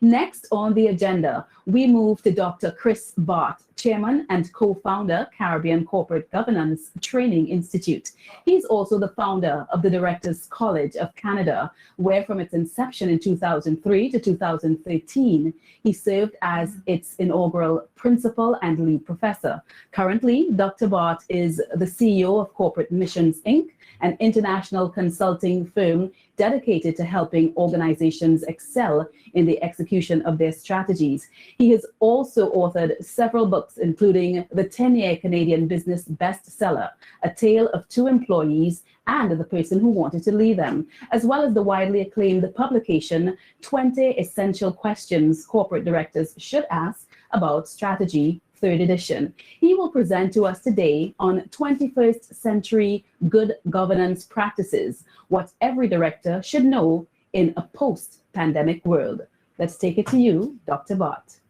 Next on the agenda, we move to Dr. Chris Bart, Chairman and co-founder, Caribbean Corporate Governance Training Institute. He's also the founder of the Directors College of Canada, where from its inception in 2003 to 2013, he served as its inaugural principal and lead professor. Currently, Dr. Bart is the CEO of Corporate Missions, Inc., an international consulting firm dedicated to helping organizations excel in the execution of their strategies. He has also authored several books, including the 10-year Canadian business bestseller, A Tale of Two Employees and the Person Who Wanted to Leave Them, as well as the widely acclaimed publication, 20 Essential Questions Corporate Directors Should Ask About Strategy, 3rd edition. He will present to us today on 21st century good governance practices, what every director should know in a post-pandemic world. Let's take it to you, Dr. Bart.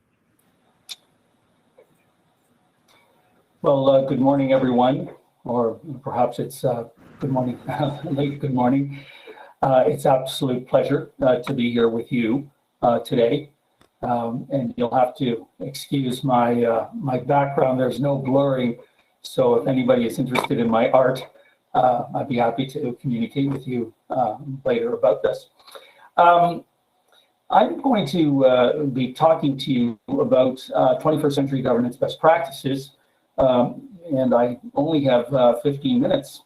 Well, good morning, everyone, or perhaps it's good morning, late good morning. It's an absolute pleasure to be here with you today. And you'll have to excuse my my background. There's no blurring, so if anybody is interested in my art, I'd be happy to communicate with you later about this. I'm going to be talking to you about 21st century governance best practices, and I only have 15 minutes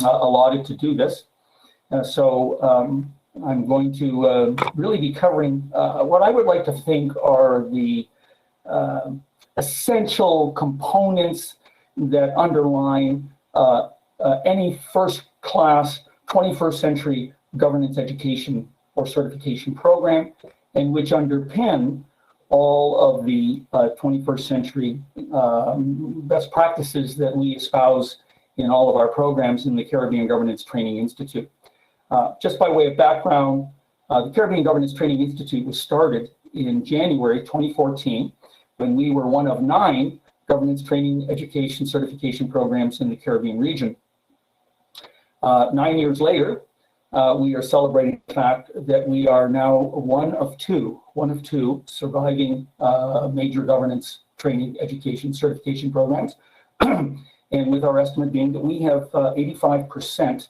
allotted to do this. I'm going to really be covering what I would like to think are the essential components that underline any first-class 21st century governance education or certification program, and which underpin all of the 21st century best practices that we espouse in all of our programs in the Caribbean Governance Training Institute. Just by way of background, the Caribbean Governance Training Institute was started in January 2014 when we were one of 9 governance training education certification programs in the Caribbean region. 9 years later, we are celebrating the fact that we are now one of two surviving major governance training education certification programs. And with our estimate being that we have 85%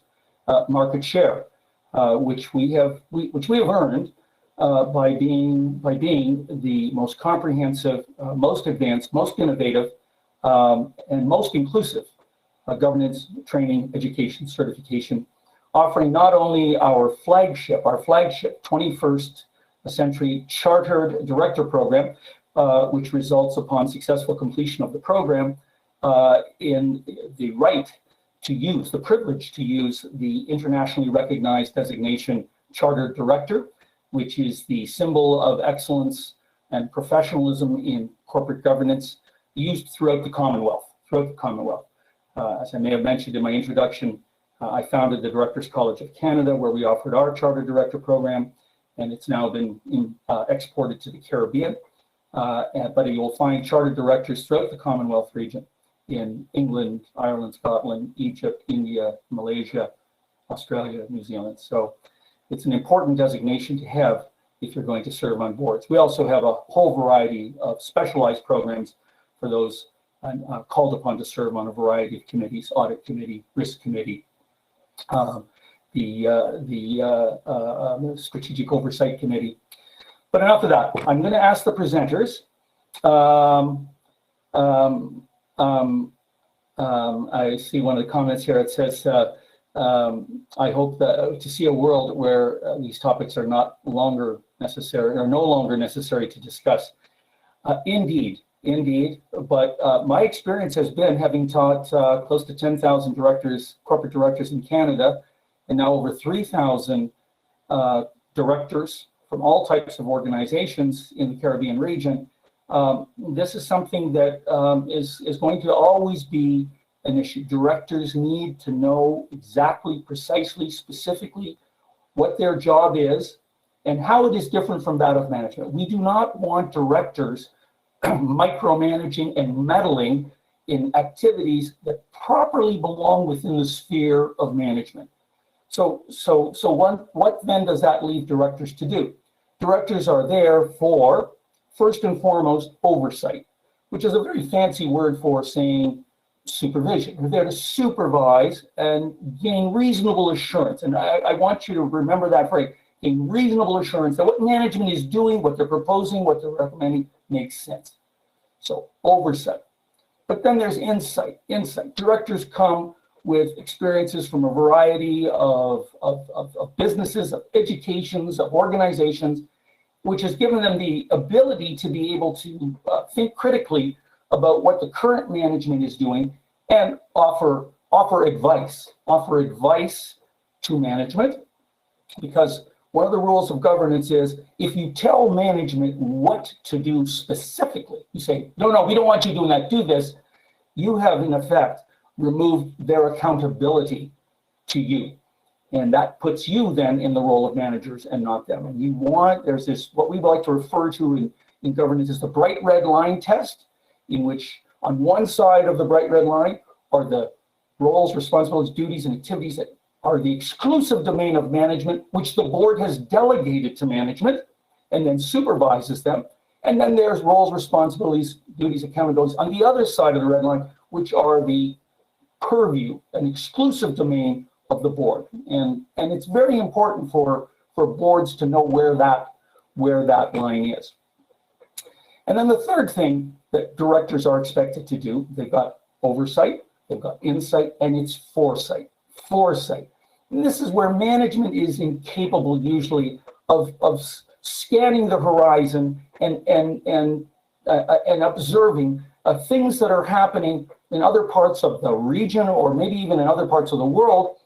market share, which we have earned by being the most comprehensive, most advanced, most innovative, and most inclusive governance training education certification, offering not only our flagship 21st century chartered director program, which results upon successful completion of the program in the right to use, the privilege to use the internationally recognized designation Chartered Director, which is the symbol of excellence and professionalism in corporate governance used throughout the Commonwealth. As I may have mentioned in my introduction, I founded the Directors College of Canada, where we offered our Chartered Director program, and it's now been exported to the Caribbean. But you'll find Chartered Directors throughout the Commonwealth region, in England, Ireland, Scotland, Egypt, India, Malaysia, Australia, New Zealand. So it's an important designation to have if you're going to serve on boards. We also have a whole variety of specialized programs for those called upon to serve on a variety of committees: audit committee, risk committee, the strategic oversight committee. But enough of that. I'm going to ask the presenters. I see one of the comments here. It says, I hope that to see a world where these topics are no longer necessary to discuss. Indeed. But my experience has been, having taught close to 10,000 corporate directors in Canada, and now over 3,000 directors from all types of organizations in the Caribbean region. This is something that is going to always be an issue. Directors need to know exactly, precisely, specifically what their job is and how it is different from that of management. We do not want directors micromanaging and meddling in activities that properly belong within the sphere of management. So what then does that leave directors to do? Directors are there for, first and foremost, oversight, which is a very fancy word for saying supervision. They're there to supervise and gain reasonable assurance. And I want you to remember that phrase, gain reasonable assurance that what management is doing, what they're proposing, what they're recommending makes sense. So oversight. But then there's insight. Directors come with experiences from a variety of businesses, of educations, of organizations, which has given them the ability to be able to think critically about what the current management is doing and offer advice to management. Because one of the rules of governance is if you tell management what to do specifically, you say, no, we don't want you doing that, do this, you have in effect removed their accountability to you. And that puts you then in the role of managers and not them. And there's this, what we like to refer to in governance is the bright red line test, in which on one side of the bright red line are the roles, responsibilities, duties, and activities that are the exclusive domain of management, which the board has delegated to management and then supervises them. And then there's roles, responsibilities, duties, accountabilities on the other side of the red line, which are the purview, an exclusive domain of the board. And it's very important for boards to know where that line is. And then the third thing that directors are expected to do, they've got oversight, they've got insight, and it's foresight. And this is where management is incapable usually of scanning the horizon and observing things that are happening in other parts of the region or maybe even in other parts of the world,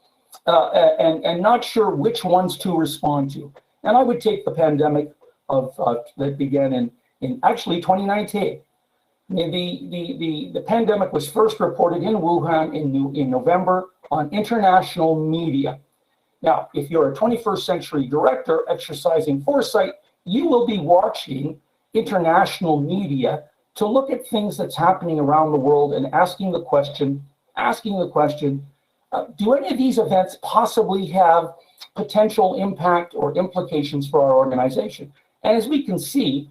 and not sure which ones to respond to. And I would take the pandemic that began in actually 2019. The pandemic was first reported in Wuhan in November on international media. Now, if you're a 21st century director exercising foresight, you will be watching international media to look at things that's happening around the world and asking the question, do any of these events possibly have potential impact or implications for our organization? And as we can see,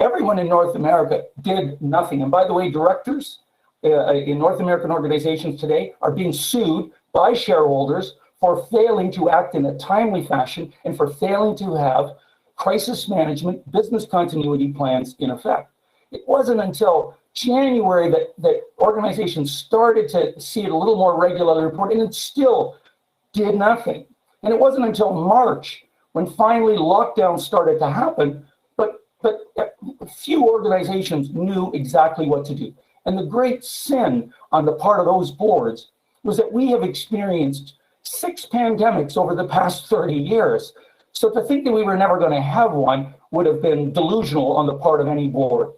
everyone in North America did nothing. And by the way, directors in North American organizations today are being sued by shareholders for failing to act in a timely fashion and for failing to have crisis management, business continuity plans in effect. It wasn't until January that organizations started to see it a little more regularly reported, and it still did nothing. And it wasn't until March when finally lockdowns started to happen, but few organizations knew exactly what to do. And the great sin on the part of those boards was that we have experienced 6 pandemics over the past 30 years. So to think that we were never going to have one would have been delusional on the part of any board.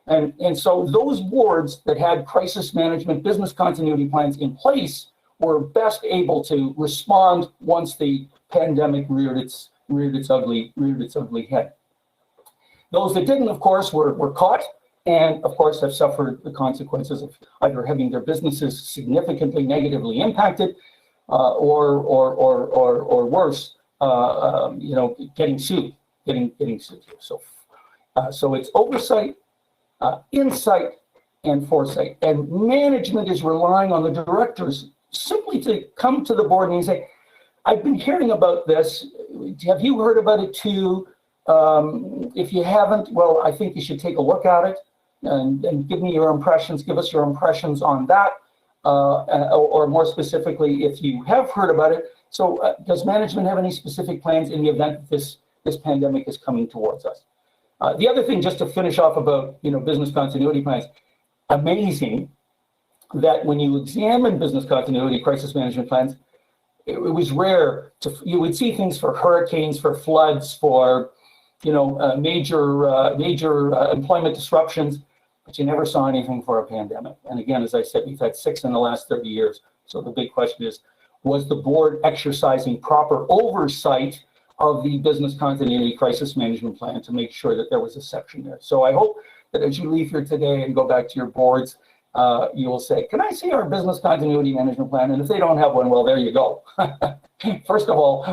And so those boards that had crisis management, business continuity plans in place were best able to respond once the pandemic reared its ugly head. Those that didn't, of course, were caught and, of course, have suffered the consequences of either having their businesses significantly negatively impacted or worse, getting sued. So it's oversight, insight, and foresight. And management is relying on the directors simply to come to the board and say, I've been hearing about this. Have you heard about it too? If you haven't, well, I think you should take a look at it and give me your impressions. Give us your impressions on that. Or more specifically, if you have heard about it. So does management have any specific plans in the event that this pandemic is coming towards us? The other thing, just to finish off about business continuity plans, amazing that when you examine business continuity crisis management plans, it was rare you would see things for hurricanes, for floods, for major employment disruptions, but you never saw anything for a pandemic. And again, as I said, we've had 6 in the last 30 years. So the big question is, was the board exercising proper oversight of the business continuity crisis management plan to make sure that there was a section there? So I hope that as you leave here today and go back to your boards, you will say, can I see our business continuity management plan? And if they don't have one, well, there you go. First of all,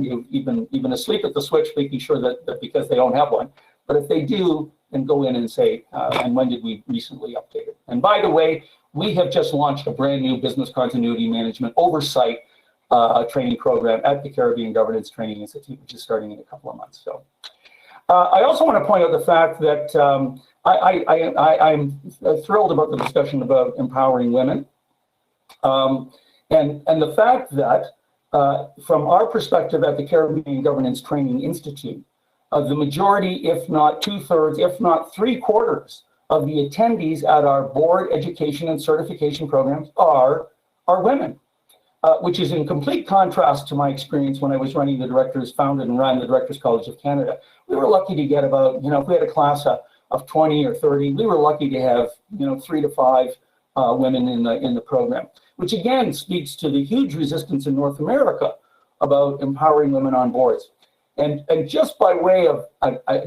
you've been asleep at the switch, making sure that because they don't have one. But if they do, then go in and say, and when did we recently update it? And by the way, we have just launched a brand new business continuity management oversight training program at the Caribbean Governance Training Institute, which is starting in a couple of months. So I also want to point out the fact that I'm thrilled about the discussion about empowering women. And the fact that from our perspective at the Caribbean Governance Training Institute, the majority, if not 2/3, if not 3/4 of the attendees at our board education and certification programs are women, which is in complete contrast to my experience when I was running founded and ran the Directors College of Canada. We were lucky to get about, if we had a class of 20 or 30, we were lucky to have, 3 to 5 women in the program, which again speaks to the huge resistance in North America about empowering women on boards. And just by way of,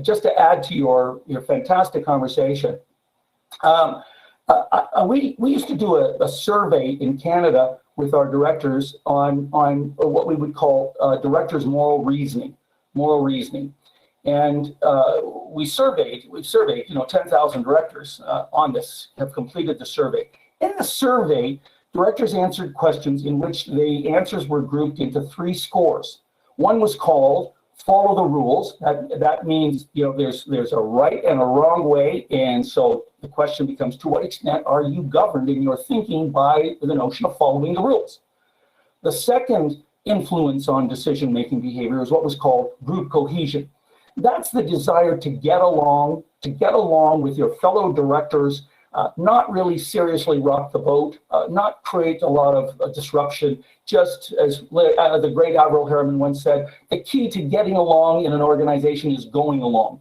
just to add to your fantastic conversation, we used to do a survey in Canada with our directors on what we would call directors' moral reasoning. And we've surveyed 10,000 directors on this, have completed the survey. In the survey, directors answered questions in which the answers were grouped into 3 scores. One was called follow the rules. That means, there's a right and a wrong way. And so the question becomes, to what extent are you governed in your thinking by the notion of following the rules? The second influence on decision-making behavior is what was called group cohesion. That's the desire to get along with your fellow directors, not really seriously rock the boat, not create a lot of disruption. Just as the great Avril Harriman once said, the key to getting along in an organization is going along.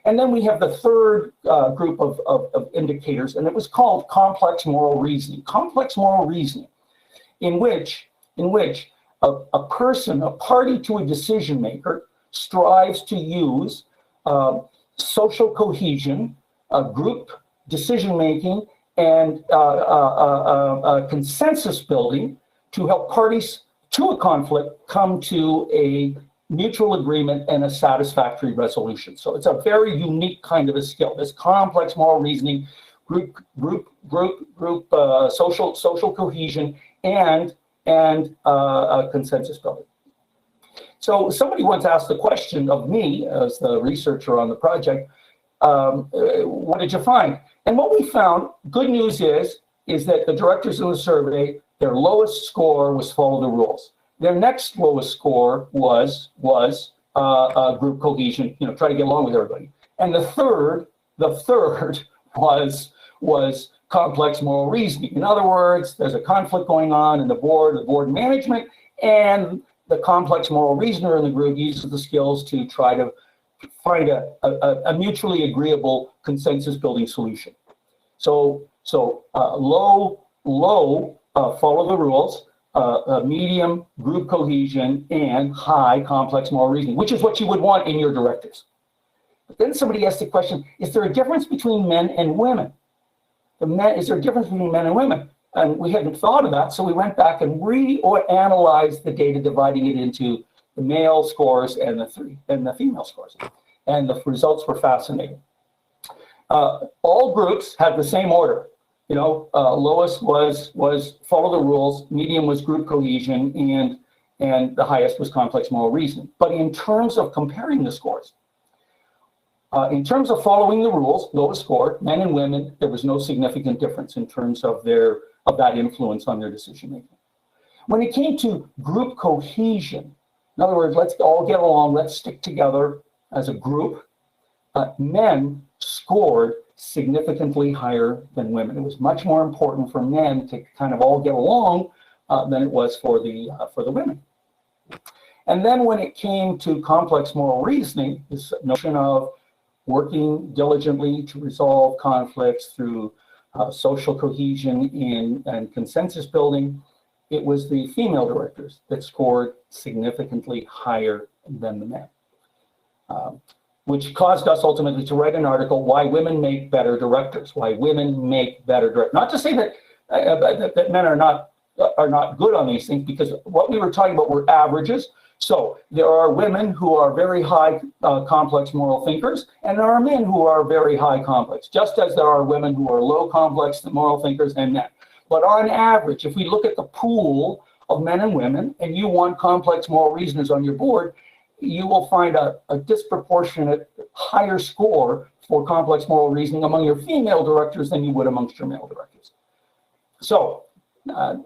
And then we have the third group of indicators, and it was called complex moral reasoning. Complex moral reasoning, in which a person, a party to a decision maker, strives to use social cohesion, group decision making, and consensus building to help parties to a conflict come to a mutual agreement and a satisfactory resolution. So it's a very unique kind of a skill. This complex moral reasoning, group social cohesion, and consensus building. So somebody once asked the question of me as the researcher on the project, what did you find? And what we found, good news is that the directors in the survey, their lowest score was follow the rules. Their next lowest score was group cohesion, try to get along with everybody. And the third was complex moral reasoning. In other words, there's a conflict going on in the board management, and the complex moral reasoner in the group uses the skills to try to find a mutually agreeable consensus building solution. So low follow the rules, medium group cohesion, and high complex moral reasoning, which is what you would want in your directors. But then somebody asked the question, is there a difference between men and women? Is there a difference between men and women? And we hadn't thought of that, so we went back and reanalyzed the data, dividing it into the male scores and the female scores. And the results were fascinating. All groups had the same order. Lowest was follow the rules, medium was group cohesion, and the highest was complex moral reasoning. But in terms of comparing the scores, in terms of following the rules, lowest score, men and women, there was no significant difference in terms of that influence on their decision making. When it came to group cohesion, in other words, let's all get along, let's stick together as a group, men scored significantly higher than women. It was much more important for men to kind of all get along than it was for the women. And then when it came to complex moral reasoning, this notion of working diligently to resolve conflicts through social cohesion and consensus building, it was the female directors that scored significantly higher than the men. which caused us ultimately to write an article, Why Women Make Better Directors, Why Women Make Better Directors. Not to say that men are not good on these things, because what we were talking about were averages. So there are women who are very high complex moral thinkers, and there are men who are very high complex, just as there are women who are low complex moral thinkers and men. But on average, if we look at the pool of men and women, and you want complex moral reasoners on your board, you will find a disproportionate higher score for complex moral reasoning among your female directors than you would amongst your male directors. So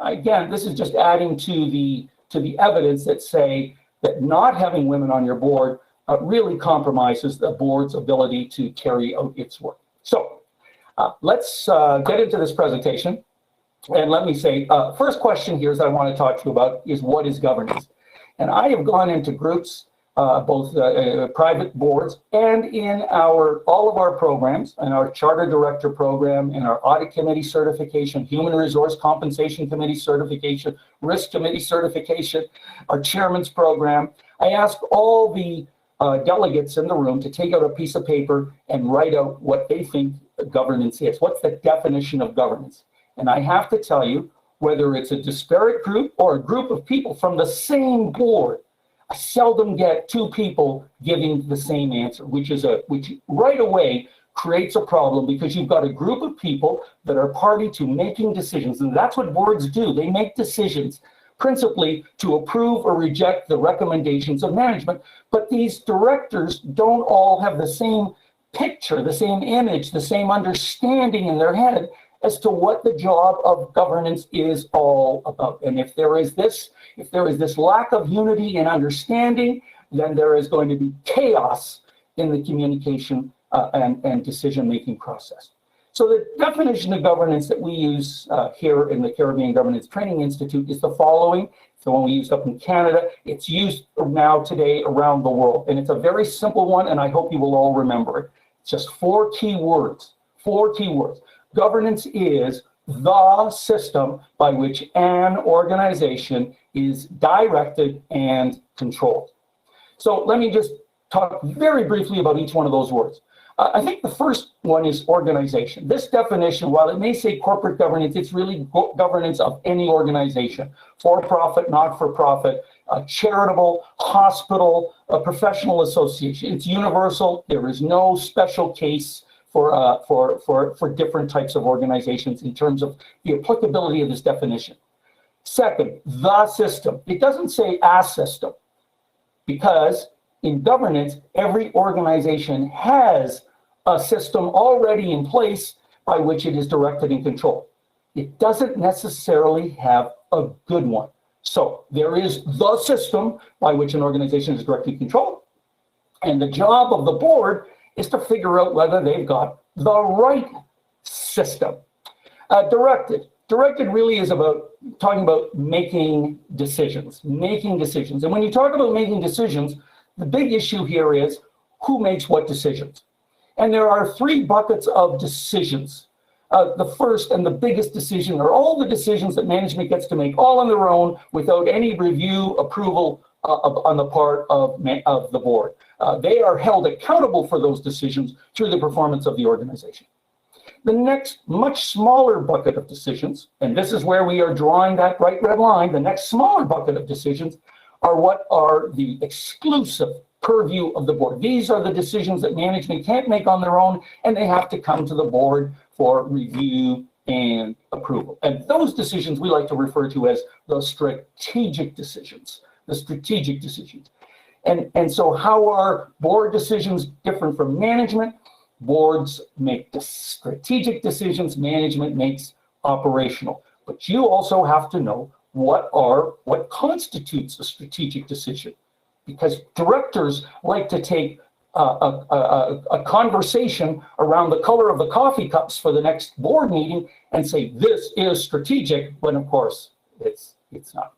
again, this is just adding to the evidence that say that not having women on your board really compromises the board's ability to carry out its work. So let's get into this presentation. And let me say, first question here is I want to talk to you about is what is governance? And I have gone into groups, both private boards and in all of our programs, in our charter director program, in our audit committee certification, human resource compensation committee certification, risk committee certification, our chairman's program. I ask all the delegates in the room to take out a piece of paper and write out what they think governance is. What's the definition of governance? And I have to tell you, whether it's a disparate group or a group of people from the same board, I seldom get two people giving the same answer, which right away creates a problem, because you've got a group of people that are party to making decisions. And that's what boards do. They make decisions principally to approve or reject the recommendations of management. But these directors don't all have the same picture, the same image, the same understanding in their head as to what the job of governance is all about. And if there is this lack of unity and understanding, then there is going to be chaos in the communication and decision-making process. So the definition of governance that we use here in the Caribbean Governance Training Institute is the following. So when we used up in Canada, it's used now today around the world. And it's a very simple one, and I hope you will all remember it. It's just 4 key words, 4 key words. Governance is the system by which an organization is directed and controlled. So let me just talk very briefly about each one of those words. I think the first one is organization. This definition, while it may say corporate governance, it's really governance of any organization, for-profit, not-for-profit, charitable, hospital, a professional association. It's universal. There is no special case for different types of organizations in terms of the applicability of this definition. Second, the system. It doesn't say a system, because in governance, every organization has a system already in place by which it is directed and controlled. It doesn't necessarily have a good one. So there is the system by which an organization is directly controlled, and the job of the board is to figure out whether they've got the right system. Directed really is about talking about making decisions. And when you talk about making decisions, the big issue here is who makes what decisions. And there are 3 buckets of decisions. The first and the biggest decision are all the decisions that management gets to make all on their own without any review, approval on the part of the board. They are held accountable for those decisions through the performance of the organization. The next much smaller bucket of decisions, and this is where we are drawing that bright red line, the next smaller bucket of decisions are what are the exclusive purview of the board. These are the decisions that management can't make on their own, and they have to come to the board for review and approval. And those decisions we like to refer to as the strategic decisions. And so how are board decisions different from management? Boards make strategic decisions, management makes operational. But you also have to know what constitutes a strategic decision, because directors like to take a conversation around the color of the coffee cups for the next board meeting and say this is strategic, when of course it's not.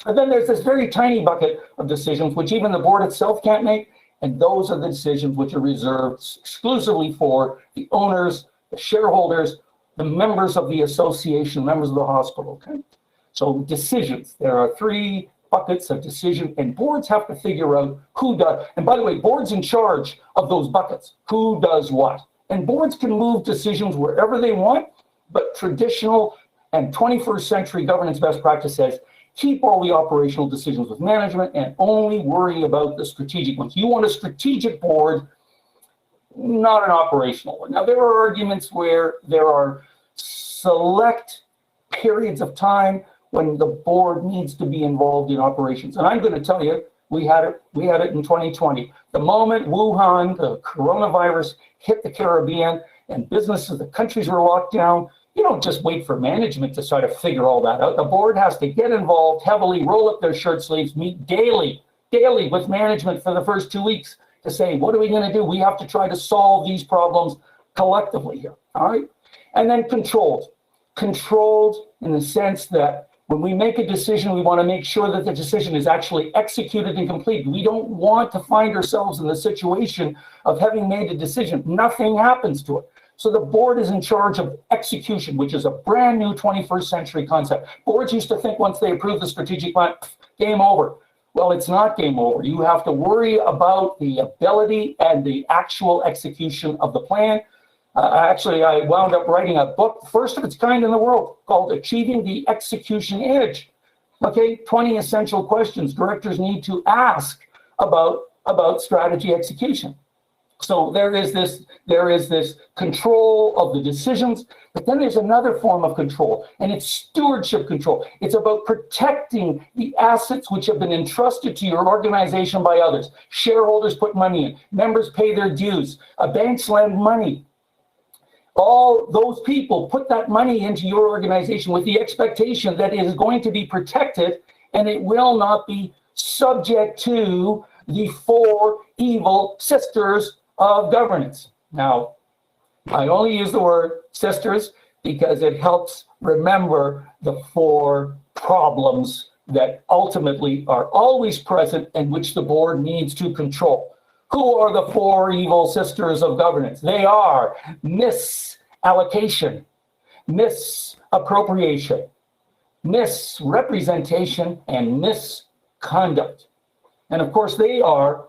And then there's this very tiny bucket of decisions which even the board itself can't make, and those are the decisions which are reserved exclusively for the owners, the shareholders, the members of the association, members of the hospital. Okay? So decisions, there are 3 buckets of decision, and boards have to figure out who does. And by the way, boards in charge of those buckets, who does what. And boards can move decisions wherever they want, but traditional and 21st century governance best practice says, keep all the operational decisions with management and only worry about the strategic ones. You want a strategic board, not an operational one. Now, there are arguments where there are select periods of time when the board needs to be involved in operations. And I'm going to tell you, we had it in 2020. The moment Wuhan, the coronavirus, hit the Caribbean and businesses, the countries were locked down, you don't just wait for management to try to figure all that out. The board has to get involved heavily, roll up their shirt sleeves, meet daily with management for the first 2 weeks to say, what are we going to do? We have to try to solve these problems collectively here, all right? And then controlled in the sense that when we make a decision, we want to make sure that the decision is actually executed and complete. We don't want to find ourselves in the situation of having made a decision, nothing happens to it. So the board is in charge of execution, which is a brand new 21st century concept. Boards used to think once they approve the strategic plan, game over. Well, it's not game over. You have to worry about the ability and the actual execution of the plan. Actually, I wound up writing a book, first of its kind in the world, called Achieving the Execution Edge. Okay, 20 essential questions directors need to ask about strategy execution. So there is this control of the decisions, but then there's another form of control, and it's stewardship control. It's about protecting the assets which have been entrusted to your organization by others. Shareholders put money in, members pay their dues, banks lend money. All those people put that money into your organization with the expectation that it is going to be protected and it will not be subject to the four evil sisters of governance. Now, I only use the word sisters because it helps remember the four problems that ultimately are always present and which the board needs to control. Who are the four evil sisters of governance? They are misallocation, misappropriation, misrepresentation, and misconduct. And of course, they are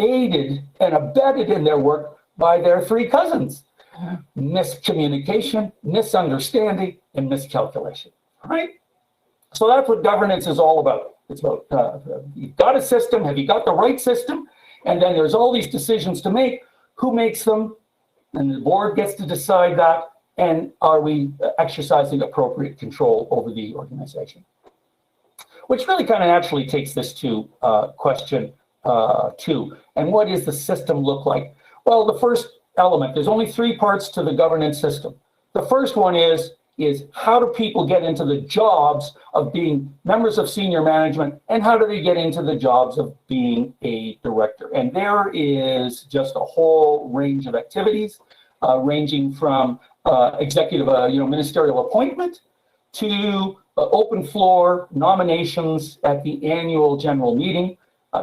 aided and abetted in their work by their three cousins: miscommunication, misunderstanding, and miscalculation. Right? So that's what governance is all about. It's about you've got a system. Have you got the right system? And then there's all these decisions to make. Who makes them? And the board gets to decide that. And are we exercising appropriate control over the organization? Which really kind of naturally takes this to question 2. And what does the system look like? Well, the first element, there's only 3 parts to the governance system. The first one is how do people get into the jobs of being members of senior management, and how do they get into the jobs of being a director? And there is just a whole range of activities, ranging from executive, ministerial appointment to open floor nominations at the annual general meeting.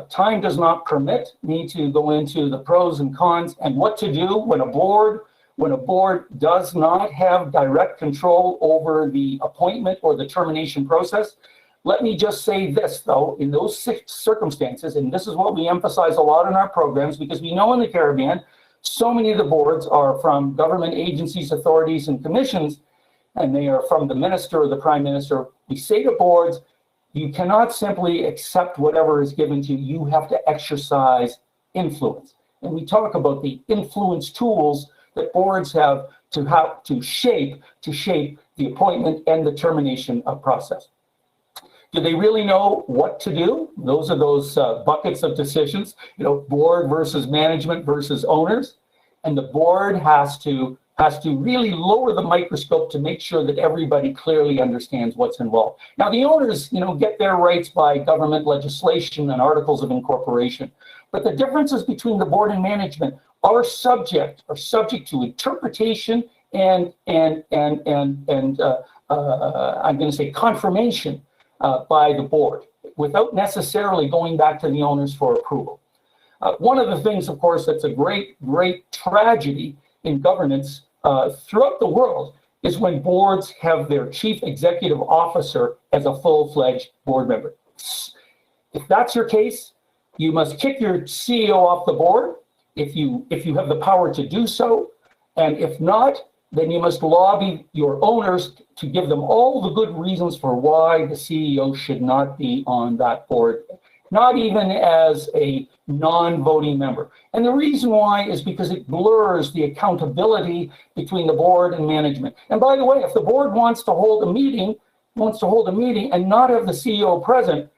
Time does not permit me to go into the pros and cons and what to do when a board does not have direct control over the appointment or the termination process. Let me just say this, though, in those 6 circumstances, and this is what we emphasize a lot in our programs, because we know in the Caribbean, so many of the boards are from government agencies, authorities, and commissions, and they are from the minister or the prime minister. We say to boards, you cannot simply accept whatever is given to you. You have to exercise influence. And we talk about the influence tools that boards have to shape the appointment and the termination process. Do they really know what to do? Those are those buckets of decisions, board versus management versus owners. And the board has to really lower the microscope to make sure that everybody clearly understands what's involved. Now, the owners, get their rights by government legislation and articles of incorporation. But the differences between the board and management are subject to interpretation and I'm going to say confirmation by the board without necessarily going back to the owners for approval. One of the things, of course, that's a great tragedy in governance throughout the world is when boards have their chief executive officer as a full-fledged board member. If that's your case, you must kick your CEO off the board if you have the power to do so. And if not, then you must lobby your owners to give them all the good reasons for why the CEO should not be on that board, not even as a non-voting member. And the reason why is because it blurs the accountability between the board and management. And by the way, if the board wants to hold a meeting and not have the CEO present,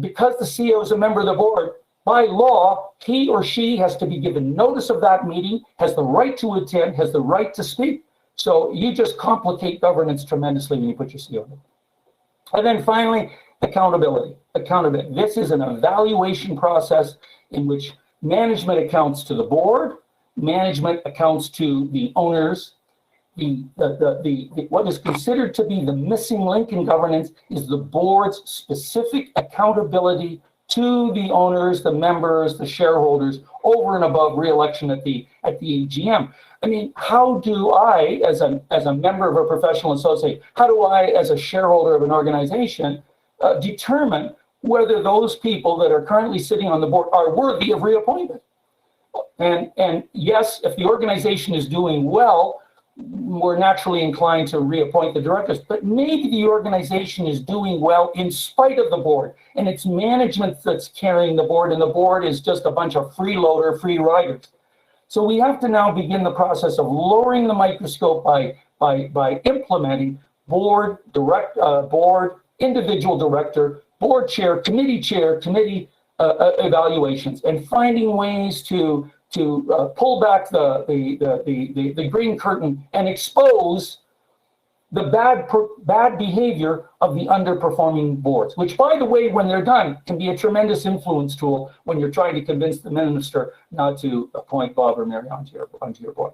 because the CEO is a member of the board, by law, he or she has to be given notice of that meeting, has the right to attend, has the right to speak. So you just complicate governance tremendously when you put your CEO in. And then finally, accountability. Accountability. This is an evaluation process in which management accounts to the board, management accounts to the owners. What is considered to be the missing link in governance is the board's specific accountability to the owners, the members, the shareholders, over and above re-election at the AGM. I mean, how do I, as a member of a professional associate, how do I, as a shareholder of an organization, determine whether those people that are currently sitting on the board are worthy of reappointment? And yes, if the organization is doing well, we're naturally inclined to reappoint the directors, but maybe the organization is doing well in spite of the board, and it's management that's carrying the board, and the board is just a bunch of free riders. So we have to now begin the process of lowering the microscope by implementing board, individual director, board chair, committee evaluations, and finding ways to pull back the green curtain and expose the bad behavior of the underperforming boards, which, by the way, when they're done, can be a tremendous influence tool when you're trying to convince the minister not to appoint Bob or Mary onto your board.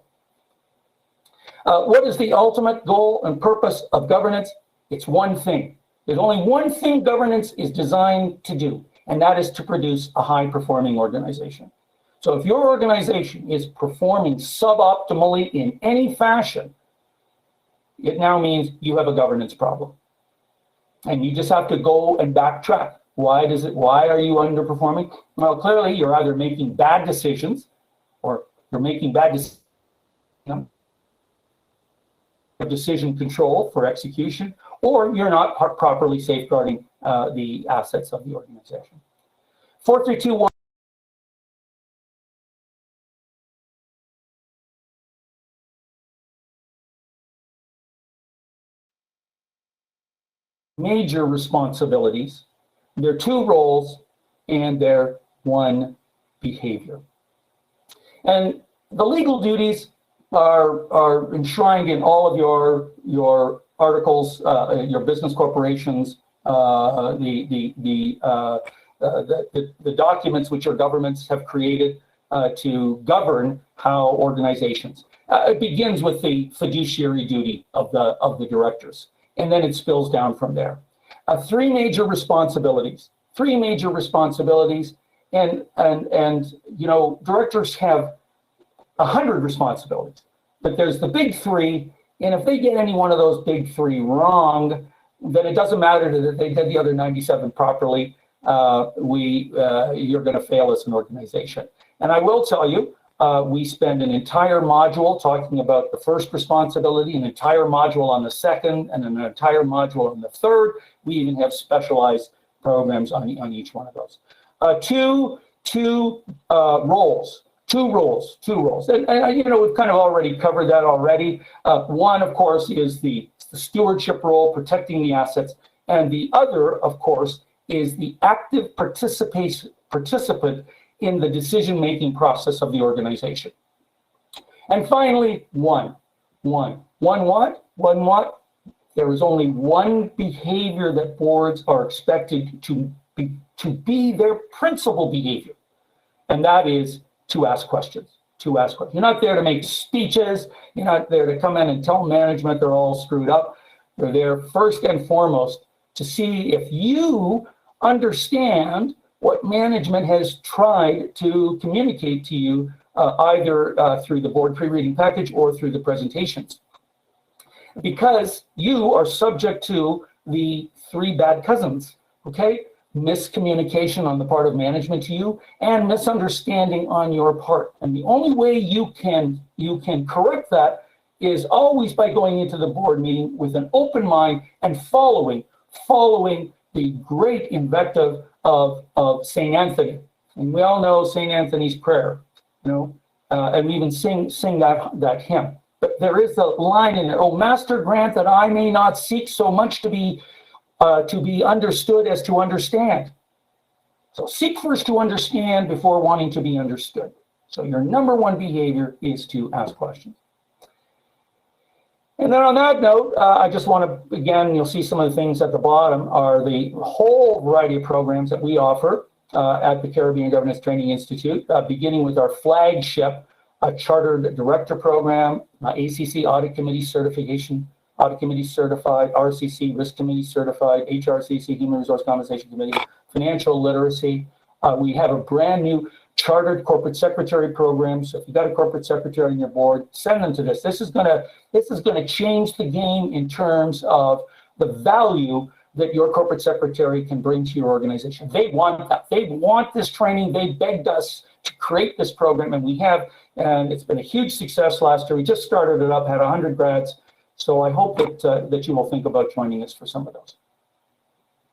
What is the ultimate goal and purpose of governance? It's one thing. There's only one thing governance is designed to do, and that is to produce a high-performing organization. So if your organization is performing suboptimally in any fashion, it now means you have a governance problem. And you just have to go and backtrack. Why are you underperforming? Well, clearly you're either making bad decisions, or you're making bad decisions, decision control for execution, or you're not properly safeguarding the assets of the organization. 4321. Major responsibilities. There are two roles and their one behavior. And the legal duties are enshrined in all of your articles, your business corporations, the documents which your governments have created to govern how organizations. It begins with the fiduciary duty of the directors, and then it spills down from there. Three major responsibilities, and you know, directors have 100 responsibilities, but there's the big three, and if they get any one of those big three wrong, then it doesn't matter that they did the other 97 properly. You're going to fail as an organization. And I will tell you, we spend an entire module talking about the first responsibility, an entire module on the second, and an entire module on the third. We even have specialized programs on each one of those. Two roles. And you know, we've kind of already covered that already. One, of course, is the stewardship role, protecting the assets. And the other, of course, is the active participant in the decision-making process of the organization. And finally, one what? There is only one behavior that boards are expected to be their principal behavior, and that is to ask questions. You're not there to make speeches. You're not there to come in and tell management they're all screwed up. You're there first and foremost to see if you understand what management has tried to communicate to you, either through the board pre-reading package or through the presentations. because you are subject to the three bad cousins, okay? Miscommunication on the part of management to you and misunderstanding on your part. And the only way you can correct that is always by going into the board meeting with an open mind and following the great invective of St. Anthony. And we all know St. Anthony's prayer, you know, and we even sing that hymn. But there is a line in there, "Oh, Master, grant that I may not seek so much to be understood as to understand." So seek first to understand before wanting to be understood. So your number one behavior is to ask questions. And then on that note, I just want to, again, you'll see some of the things at the bottom are the whole variety of programs that we offer at the Caribbean Governance Training Institute, beginning with our flagship Chartered Director Program, ACC Audit Committee Certification, Audit Committee Certified, RCC Risk Committee Certified, HRCC Human Resource Compensation Committee, Financial Literacy. We have a brand new Chartered Corporate Secretary Program. So if you've got a corporate secretary on your board, send them to this. This is gonna change the game in terms of the value that your corporate secretary can bring to your organization. They want that. They want this training. They begged us to create this program, and we have, and it's been a huge success last year. We just started it up, had 100 grads. So I hope that you will think about joining us for some of those.